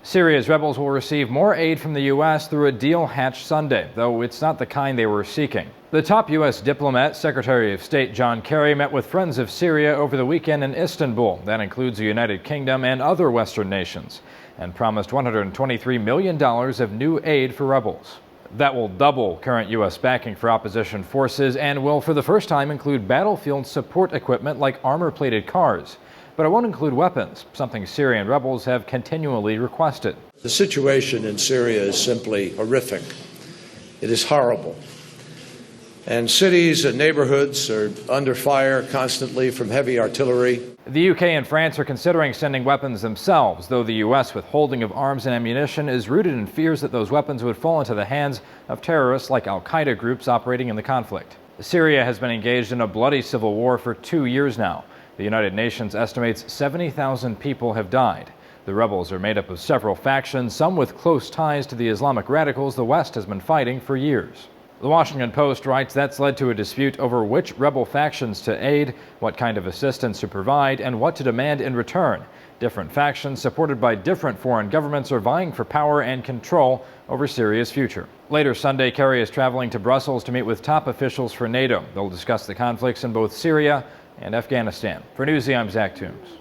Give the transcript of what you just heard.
Syria's rebels will receive more aid from the U.S. through a deal hatched Sunday, though it's not the kind they were seeking. The top U.S. diplomat, Secretary of State John Kerry, met with friends of Syria over the weekend in Istanbul. That includes the United Kingdom and other Western nations, and promised $123 million of new aid for rebels. That will double current U.S. backing for opposition forces and will, for the first time, include battlefield support equipment like armor-plated cars. But it won't include weapons, something Syrian rebels have continually requested. The situation in Syria is simply horrific. It is horrible. And cities and neighborhoods are under fire constantly from heavy artillery. The UK and France are considering sending weapons themselves, though the U.S. withholding of arms and ammunition is rooted in fears that those weapons would fall into the hands of terrorists like al-Qaeda groups operating in the conflict. Syria has been engaged in a bloody civil war for 2 years now. The United Nations estimates 70,000 people have died. The rebels are made up of several factions, some with close ties to the Islamic radicals the West has been fighting for years. The Washington Post writes that's led to a dispute over which rebel factions to aid, what kind of assistance to provide, and what to demand in return. Different factions supported by different foreign governments are vying for power and control over Syria's future. Later Sunday, Kerry is traveling to Brussels to meet with top officials for NATO. They'll discuss the conflicts in both Syria and Afghanistan. For Newsy, I'm Zach Toombs.